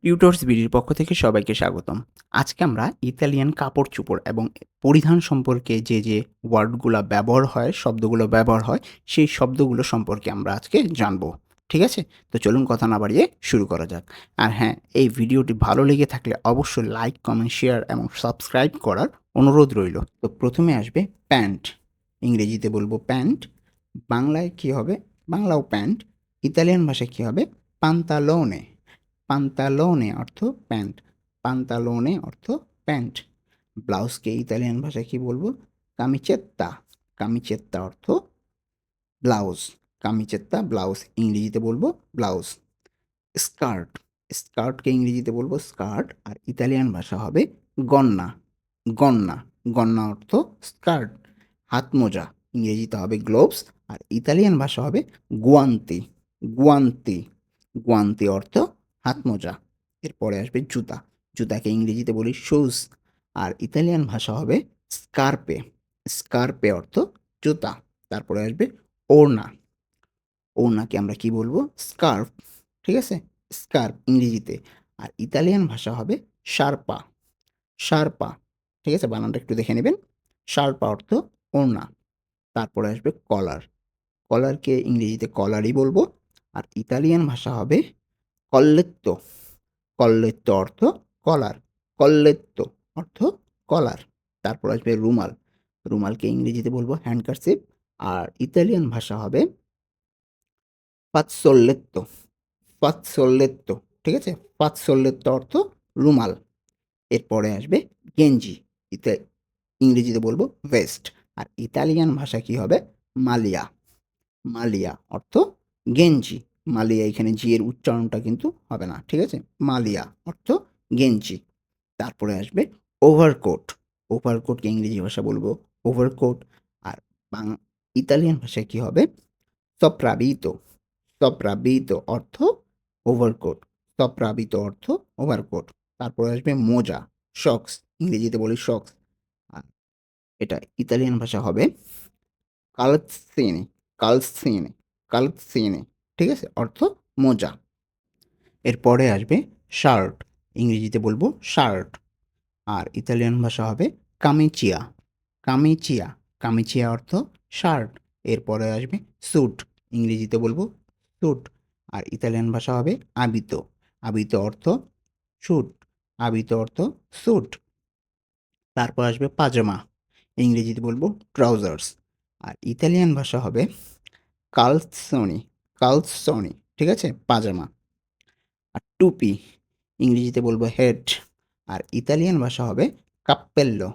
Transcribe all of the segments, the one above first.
Tutors বিডির পক্ষ থেকে সবাইকে স্বাগতম। আজকে আমরা ইতালিয়ান কাপড়-চোপড় এবং পরিধান সম্পর্কে যে ওয়ার্ডগুলা ব্যবহার হয়, শব্দগুলো ব্যবহার হয়, সেই শব্দগুলো সম্পর্কে আমরা আজকে জানবো। ঠিক আছে? তো চলুন কথা না বাড়িয়ে শুরু করা যাক। আর হ্যাঁ, এই ভিডিওটি ভালো লেগে থাকলে অবশ্যই লাইক, কমেন্ট, শেয়ার এবং সাবস্ক্রাইব করার অনুরোধ রইল। তো ১ম এ আসবে প্যান্ট। ইংরেজিতে বলবো প্যান্ট। বাংলায় কী হবে? বাংলাও প্যান্ট। ইতালিয়ান ভাষায় কী হবে? পান্তালোনে। পান্তালোনে অর্থ প্যান্ট। পান্তালোনে অর্থ প্যান্ট। ব্লাউজকে ইতালিয়ান ভাষায় কি বলবো? কামিচেত্তা। কামিচেত্তা অর্থ ব্লাউজ। কামিচেত্তা ব্লাউজ। ইংরেজিতে বলবো ব্লাউজ। স্কার্ট। স্কার্টকে ইংরেজিতে বলবো স্কার্ট আর ইতালিয়ান ভাষা হবে গন্না। গন্না। গন্না অর্থ স্কার্ট। হাত মোজা ইংরেজিতে হবে গ্লোভস আর ইতালিয়ান ভাষা হবে গুয়ান্তি। গুয়ান্তি। গুয়ান্তি অর্থ হাত মোজা। এরপরে আসবে জুতা। জুতাকে ইংরেজিতে বলি শুজ আর ইতালিয়ান ভাষা হবে স্কার্পে। স্কার্পে অর্থ জুতা। তারপরে আসবে ওড়না। ওড়নাকে আমরা কি বলবো? স্কার্ফ। ঠিক আছে? স্কার্ফ ইংরেজিতে। আর ইতালিয়ান ভাষা হবে শার্পা। শার্পা। ঠিক আছে? বানানটা একটু দেখে নেবেন। শার্পা অর্থ ওড়না। তারপরে আসবে কলার। কলারকে ইংরেজিতে কলারই বলবো। আর ইতালিয়ান ভাষা হবে কল্লেত্তো। কল্লেত্তো অর্থ কলার। কল্লেত্তো অর্থ কলার। তারপর আসবে রুমাল। রুমালকে ইংরেজিতে বলবো হ্যান্ডকারচিফ আর ইতালিয়ান ভাষা হবে ফাৎসোল্লেত্তো। ফাৎসোল্লেত্তো। ঠিক আছে? ফাৎসোল্লেত্তো অর্থ রুমাল। এরপরে আসবে গেঞ্জি। ইতা ইংরেজিতে বলবো ভেস্ট। আর ইতালিয়ান ভাষা কি হবে? মালিয়া। মালিয়া অর্থ গেঞ্জি। মালিয়া এখানে জি এর উচ্চারণটা কিন্তু হবে না। ঠিক আছে? মালিয়া অর্থ গেঞ্জি। তারপরে আসবে ওভারকোট। ওভারকোটকে ইংরেজি ভাষা বলবো ওভারকোট। আর বাং ইতালিয়ান ভাষায় কি হবে? সোপ্রাবিতো। সোপ্রাবিতো অর্থ ওভারকোট। সোপ্রাবিতো অর্থ ওভারকোট। তারপরে আসবে মোজা, সক্স। ইংরেজিতে বলি সক্স। আর এটা ইতালিয়ান ভাষা হবে কালসিনে। কালসিনে। কালসিনে। ঠিক আছে? অর্থ মোজা। এরপরে আসবে শার্ট। ইংরেজিতে বলবো শার্ট। আর ইতালিয়ান ভাষা হবে কামিচিয়া। কামিচিয়া। কামিচিয়া অর্থ শার্ট। এরপরে আসবে স্যুট। ইংরেজিতে বলবো স্যুট। আর ইতালিয়ান ভাষা হবে আবিতো। আবিতো অর্থ স্যুট। আবিতো অর্থ স্যুট। তারপর আসবে পাজামা। ইংরেজিতে বলবো ট্রাউজার্স। আর ইতালিয়ান ভাষা হবে কালসোনি। কালসোনি। ঠিক আছে? পাজামা। আর টুপি ইংরেজিতে বলবো হেড। আর ইতালিয়ান ভাষা হবে কাপ্পেল্লো।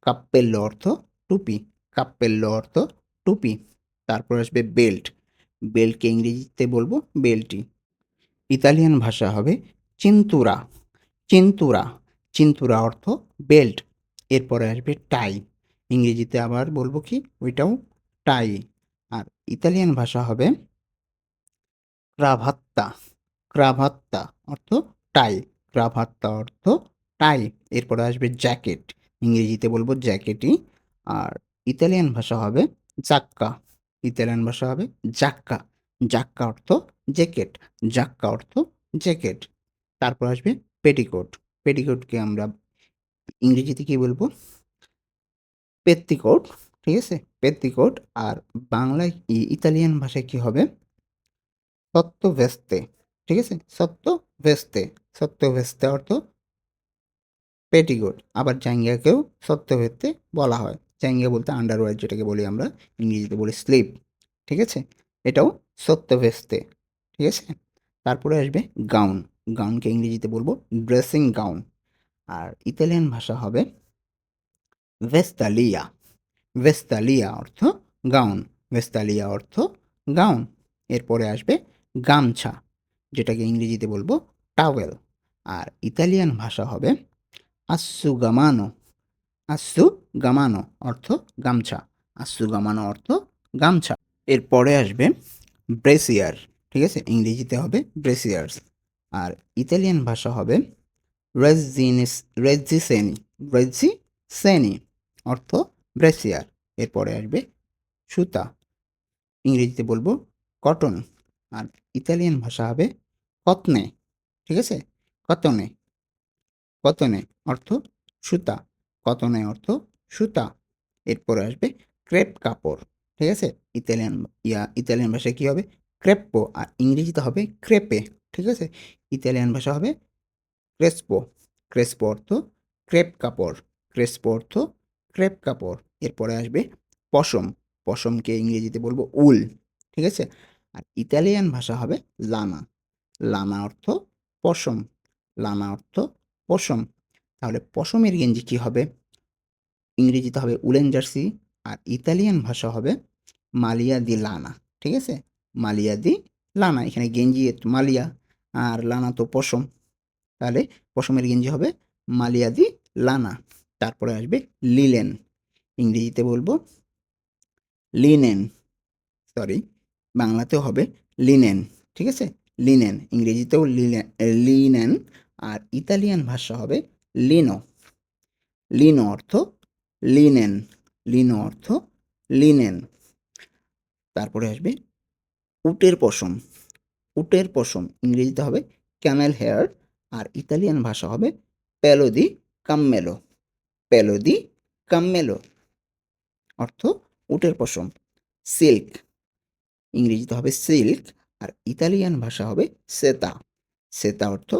কাপ্পেল্লো অর্থ টুপি। কাপ্পেল্লো অর্থ টুপি। তারপর আসবে বেল্ট। বেল্টকে ইংরেজিতে বলবো বেল্টি। ইতালিয়ান ভাষা হবে চিন্তুরা। চিন্তুরা। চিন্তুরা অর্থ বেল্ট। এরপরে আসবে টাই। ইংরেজিতে আবার বলবো কি ওইটাও টাই। আর ইতালিয়ান ভাষা হবে ক্রাভাত্তা। ক্রাভাত্তা অর্থ টাই। ক্রাভাত্তা অর্থ টাই। এরপরে আসবে জ্যাকেট। ইংরেজিতে বলবো জ্যাকেটই। আর ইতালিয়ান ভাষা হবে জাক্কা। ইতালিয়ান ভাষা হবে জাক্কা। জাক্কা অর্থ জ্যাকেট। জাক্কা অর্থ জ্যাকেট। তারপর আসবে পেটিকোট। পেটিকোটকে আমরা ইংরেজিতে কি বলবো? পেত্তিকোট। ঠিক আছে? পেত্তিকোট। আর বাংলায় ইতালিয়ান ভাষায় কি হবে? সত্তভেস্তে। ঠিক আছে? সত্তভেস্তে। সত্তভেস্তে অর্থ পেটিকোট। আবার জাঙ্গিয়াকেও সত্তভেস্তে বলা হয়। জাঙ্গিয়া বলতে আন্ডারওয়্যার যেটাকে বলি আমরা, ইংরেজিতে বলি স্লিপ। ঠিক আছে? এটাও সত্তভেস্তে। ঠিক আছে? তারপরে আসবে গাউন। গাউনকে ইংরেজিতে বলবো ড্রেসিং গাউন। আর ইতালিয়ান ভাষা হবে ভেস্তালিয়া। ভেস্তালিয়া অর্থ গাউন। ভেস্তালিয়া অর্থ গাউন। এরপরে আসবে গামছা, যেটাকে ইংরেজিতে বলবো টাওয়েল। আর ইতালিয়ান ভাষা হবে আসুগামানো। আসুগামানো অর্থ গামছা। আসুগামানো অর্থ গামছা। এরপরে আসবে ব্রেসিয়ার। ঠিক আছে? ইংরেজিতে হবে ব্রেসিয়ার্স। আর ইতালিয়ান ভাষা হবে রেজিনিস রেজিসেনি। রেজিসেনি অর্থ ব্রেসিয়ার। এরপরে আসবে সুতা। ইংরেজিতে বলবো কটন। আর ইতালিয়ান ভাষা হবে কতনে। ঠিক আছে? কতনে, কতনে অর্থ সুতা, কতনে অর্থ সুতা। এরপরে আসবে ক্রেপ কাপড়, ঠিক আছে? ইতালিয়ান ইতালিয়ান ভাষায় কী হবে? ক্রেপ্পো, আর ইংরেজিতে হবে ক্রেপে, ঠিক আছে? ইতালিয়ান ভাষা হবে ক্রেসপো, ক্রেসপো অর্থ ক্রেপ কাপড়, ক্রেসপো অর্থ ক্রেপ কাপড়। এরপরে আসবে পশম, পশমকে ইংরেজিতে বলবো উল, ঠিক আছে? আর ইতালিয়ান ভাষা হবে লানা, লানা অর্থ পশম, লানা অর্থ পশম। তাহলে পশমের গেঞ্জি কী হবে? ইংরেজিতে হবে উলেন জার্সি, আর ইতালিয়ান ভাষা হবে মালিয়া দি লানা, ঠিক আছে? মালিয়া দি লানা, এখানে গেঞ্জি মালিয়া, আর লানা তো পশম, তাহলে পশমের গেঞ্জি হবে মালিয়া দি লানা। তারপরে আসবে লিলেন, ইংরেজিতে বলবো লিনেন, সরি, বাংলাতেও হবে লিনেন, ঠিক আছে? লিনেন, ইংরেজিতেও লিনেন, আর ইতালিয়ান ভাষা হবে লিনো, লিনো অর্থ লিনেন, লিনো অর্থ লিনেন। তারপরে আসবে উটের পশম, উটের পশম ইংরেজিতে হবে ক্যামেল হেয়ার, আর ইতালিয়ান ভাষা হবে পেলো দি কাম্মেলো, পেলো দি কাম্মেলো অর্থ উটের পশম। সিল্ক, ইংরেজিতে হবে সিল্ক, আর ইতালিয়ান ভাষা হবে সেতা, সেতা অর্থ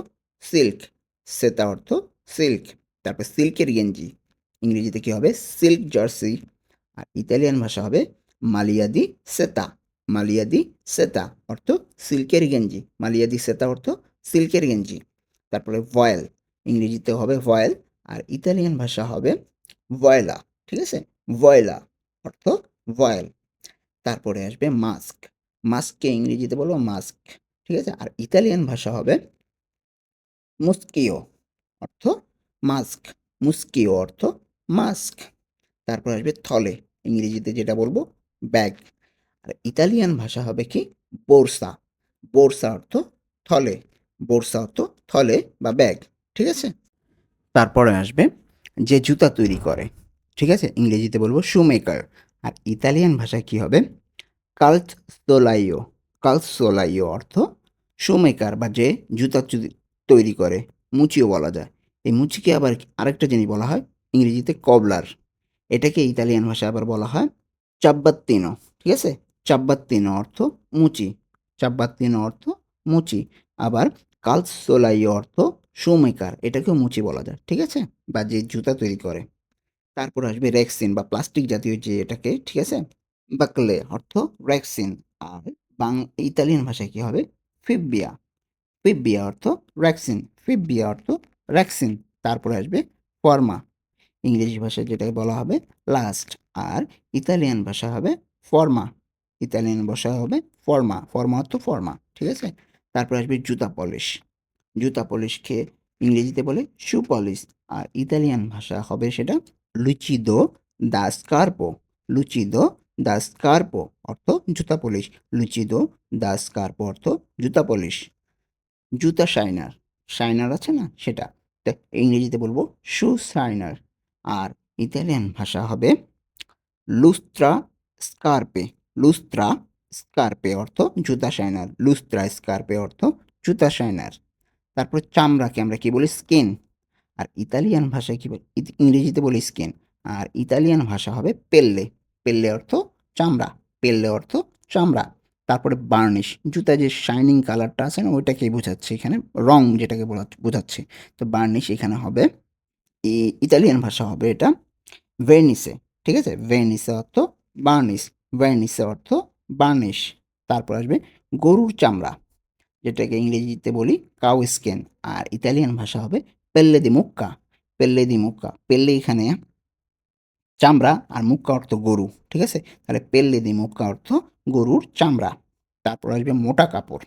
সিল্ক, সেতা অর্থ সিল্ক। তারপর সিল্কের গেঞ্জি, ইংরেজিতে কী হবে? সিল্ক জার্সি, আর ইতালিয়ান ভাষা হবে মালিয়া দি সেতা, মালিয়া দি সেতা অর্থ সিল্কের গেঞ্জি, মালিয়া দি সেতা অর্থ সিল্কের গেঞ্জি। তারপরে ভয়েল, ইংরেজিতে হবে ভয়েল, আর ইতালিয়ান ভাষা হবে ভয়লা, ঠিক আছে? ভয়লা অর্থ ভয়েল। তারপরে আসবে মাস্ক, মাস্ককে ইংরেজিতে বলবো মাস্ক, ঠিক আছে? আর ইতালিয়ান ভাষা হবে মুস্কিও অর্থ মাস্ক, মুস্কিও অর্থ মাস্ক। তারপর আসবে থলে, ইংরেজিতে যেটা বলবো ব্যাগ, আর ইতালিয়ান ভাষা হবে কি? বোরসা, বোরসা অর্থ থলে, বোরসা অর্থ থলে বা ব্যাগ, ঠিক আছে? তারপরে আসবে যে জুতা তৈরি করে, ঠিক আছে? ইংরেজিতে বলবো শু মেকার, আর ইতালিয়ান ভাষায় কি হবে? কালসোলাইও, কালসোলাইও অর্থ শু মেকার বা যে জুতা তৈরি করে, মুচিও বলা যায়। এই মুচিকে আবার আরেকটা জিনিস বলা হয় ইংরেজিতে কবলার, এটাকে ইতালিয়ান ভাষায় আবার বলা হয় চাব্বাত্তিনো, ঠিক আছে? চাব্বাত্তিনো অর্থ মুচি, চাব্বাত্তিনো অর্থ মুচি। আবার কালসোলাইও অর্থ শু মেকার, এটাকেও মুচি বলা যায়, ঠিক আছে? বা যে জুতা তৈরি করে। তারপর আসবে রেক্সিন বা প্লাস্টিক জাতীয় যে এটাকে, ঠিক আছে? বাকলে অর্থ রেক্সিন, আর ইতালিয়ান ভাষায় কি হবে? ফিব্বিয়া, ফিব্বিয়া অর্থ রেক্সিন, ফিব্বিয়া অর্থ রেক্সিন। তারপরে আসবে ফর্মা, ইংরেজি ভাষায় যেটাকে বলা হবে লাস্ট, আর ইতালিয়ান ভাষা হবে ফর্মা, ইতালিয়ান ভাষা হবে ফর্মা, ফর্মা অর্থ ফর্মা, ঠিক আছে? তারপরে আসবে জুতা পলিশ, জুতা পলিশকে ইংরেজিতে বলে শু পলিশ, আর ইতালিয়ান ভাষা হবে সেটা লুচিদো দা স্কার্পো, লুচিদো দা স্কার্পো অর্থ জুতা পলিশ, লুচিদো দা স্কার্পো অর্থ জুতা পলিশ। জুতা শাইনার, শাইনার আছে না সেটা, তো ইংরেজিতে বলবো শু শাইনার, আর ইতালিয়ান ভাষা হবে লুস্ত্রা স্কার্পে, লুস্ত্রা স্কার্পে অর্থ জুতা শাইনার, লুস্ত্রা স্কার্পে অর্থ জুতা শাইনার। তারপর চামড়াকে আমরা কি বলি? স্কিন, আর ইতালিয়ান ভাষায় কি বলি? ইংরেজিতে বলি স্কিন, আর ইতালিয়ান ভাষা হবে পেল্লে, পেল্লে অর্থ চামড়া, পেল্লে অর্থ চামড়া। তারপরে বার্নিশ, জুতা যে শাইনিং কালারটা আছে না ওইটাকেই বোঝাচ্ছে এখানে, রং যেটাকে বোঝাচ্ছে। তো বার্নিশ এখানে হবে ইতালিয়ান ভাষা হবে এটা ভেনিসে, ঠিক আছে? ভেনিসে অর্থ বার্নিশ, ভেনিসে অর্থ বার্নিশ। তারপর আসবে গরুর চামড়া, যেটাকে ইংরেজিতে বলি কাউ স্কিন, আর ইতালিয়ান ভাষা হবে পেল্লে দি মুক্কা, পেল্লে দি মুক্কা, পেল্লে এখানে চামড়া, আর মুক্কা অর্থ গরু, ঠিক আছে? তাহলে পেল্লে দি মুক্কা অর্থ গরুর চামড়া। তারপর আসবে মোটা কাপড়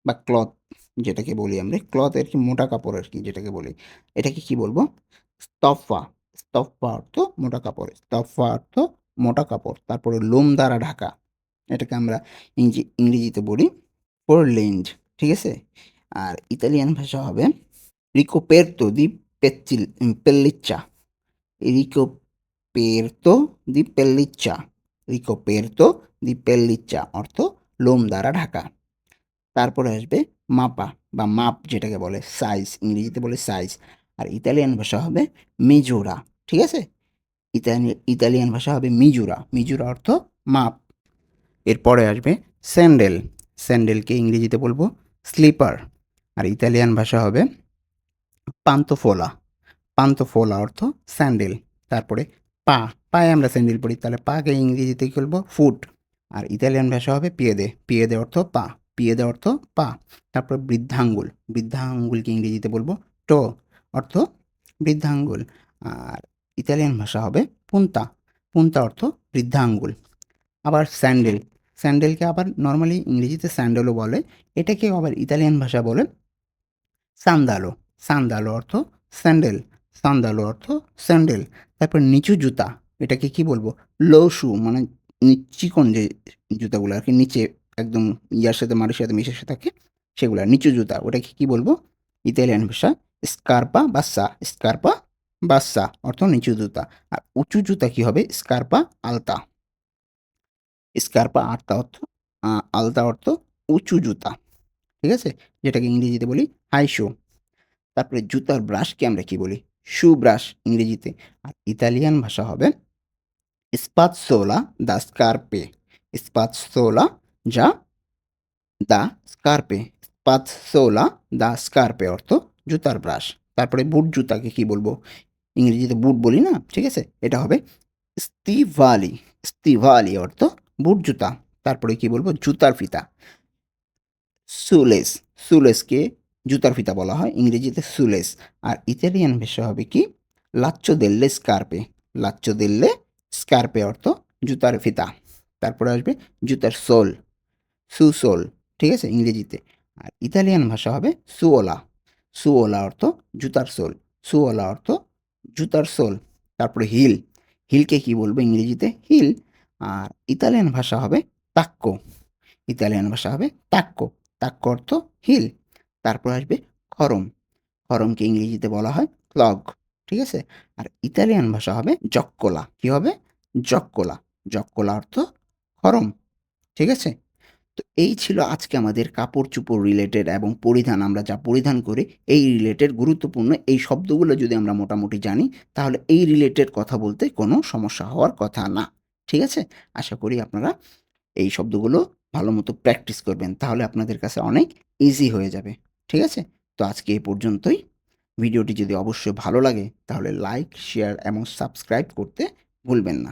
বা ক্লথ, যেটাকে বলি আমরা ক্লথ আর কি, মোটা কাপড় আর কি যেটাকে বলি, এটাকে কি বলবো? স্তফা, স্তফা অর্থ মোটা কাপড়, স্তফা অর্থ মোটা কাপড়। তারপরে লোম দ্বারা ঢাকা, এটাকে আমরা ইংরেজিতে বলি ফোরলেন্ড, ঠিক আছে? আর ইতালিয়ান ভাষা হবে রিকোপেরতো দি পেল্লিচ্চা, রিকোপেরতো দি পেল্লিচ্চা, রিকোপেরতো দি পেল্লিচ্চা অর্থ লোম দ্বারা ঢাকা। তারপরে আসবে মাপা বা মাপ যেটাকে বলে সাইজ, ইংরেজিতে বলে সাইজ। আর ইতালিয়ান ভাষা হবে মিজুরা, ঠিক আছে? ইতালিয়ান ভাষা হবে মিজুরা, মিজুরা অর্থ মাপ। এরপরে আসবে স্যান্ডেল, স্যান্ডেলকে ইংরেজিতে বলবো স্লিপার। আর ইতালিয়ান ভাষা হবে পান্তোফোলা, পান্তোফোলা অর্থ স্যান্ডেল। তারপরে পা, পায়ে আমরা স্যান্ডেল পরি, তাহলে পাকে ইংরেজিতে কী বলবো ফুট। আর ইতালিয়ান ভাষা হবে পিয়েদে, পিয়েদে অর্থ পা, পিয়েদে অর্থ পা। তারপর বৃদ্ধাঙ্গুল, বৃদ্ধাঙ্গুলকে ইংরেজিতে বলবো টো, অর্থ বৃদ্ধাঙ্গুল। আর ইতালিয়ান ভাষা হবে পুন্তা, পুন্তা অর্থ বৃদ্ধাঙ্গুল। আবার স্যান্ডেল, স্যান্ডেলকে আবার নর্মালি ইংরেজিতে স্যান্ডেলও বলে, এটাকে আবার ইতালিয়ান ভাষা বলে সান্দালো, সান্দালো অর্থ স্যান্ডেল, সান্দালো অর্থ স্যান্ডেল। তারপর নিচু জুতা, এটাকে কি বলবো লো শু, মানে চিকন যে জুতাগুলো আর কি, নিচে একদম ইয়ার সাথে মাটির সাথে মিশে থাকে সেগুলা নিচু জুতা, ওটাকে কি বলবো ইতালিয়ান ভাষা স্কার্পা বাসা, স্কার্পা বাসা অর্থ নিচু জুতা। আর উঁচু জুতা কি হবে স্কার্পা আলতা, স্কার্পা আলতা অর্থ আলতা অর্থ উঁচু জুতা, ঠিক আছে? যেটাকে ইংরেজিতে বলি হাই শু। তারপরে জুতার ব্রাশকে আমরা কি বলি শু ব্রাশ ইংরেজিতে। আর ইতালিয়ান ভাষা হবে স্পাৎসোলা দা স্কার্পে, স্পাৎসোলা যা দা স্কার্পে, স্পাৎসোলা দা স্কার্পে অর্থ জুতার ব্রাশ। তারপরে বুট জুতাকে কি বলবো ইংরেজিতে বুট বলি না, ঠিক আছে? এটা হবে স্তিভালি, স্তিভালি অর্থ বুট জুতা। তারপরে কি বলবো জুতার ফিতা সুলেস, সুলেসকে জুতার ফিতা বলা হয় ইংরেজিতে সুলেস। আর ইতালিয়ান ভাষা হবে কি লাচ্চো দেল্লে স্কার্পে, লাচ্চো দেল্লে স্কার্পে অর্থ জুতার ফিতা। তারপরে আসবে জুতার সোল, সুসোল, ঠিক আছে ইংরেজিতে। আর ইতালিয়ান ভাষা হবে সুওলা, সুওলা অর্থ জুতার সোল, সুওলা অর্থ জুতার সোল। তারপরে হিল, হিলকে কি বলবো ইংরেজিতে হিল। আর ইতালিয়ান ভাষা হবে তাক্কো, ইতালিয়ান ভাষা হবে তাক্কো, তাক্কো অর্থ হিল। তারপর আসবে খরম, খরমকে ইংরেজিতে বলা হয় ক্লগ, ঠিক আছে? আর ইতালিয়ান ভাষা হবে জক্কোলা, কি হবে জক্কোলা, জক্কোলা অর্থ খরম, ঠিক আছে? তো এই ছিল আজকে আমাদের কাপড়-চোপড় রিলেটেড এবং পরিধান, আমরা যা পরিধান করি এই রিলেটেড গুরুত্বপূর্ণ এই শব্দগুলো যদি আমরা মোটামুটি জানি, তাহলে এই রিলেটেড কথা বলতে কোনো সমস্যা হওয়ার কথা না, ঠিক আছে? আশা করি আপনারা এই শব্দগুলো ভালোমতো প্র্যাকটিস করবেন। তাহলে আপনাদের কাছে অনেক ইজি হয়ে যাবে, ঠিক আছে? তো আজকে এই পর্যন্তই। ভিডিওটি যদি অবশ্যই ভালো লাগে তাহলে লাইক, শেয়ার এবং সাবস্ক্রাইব করতে ভুলবেন না।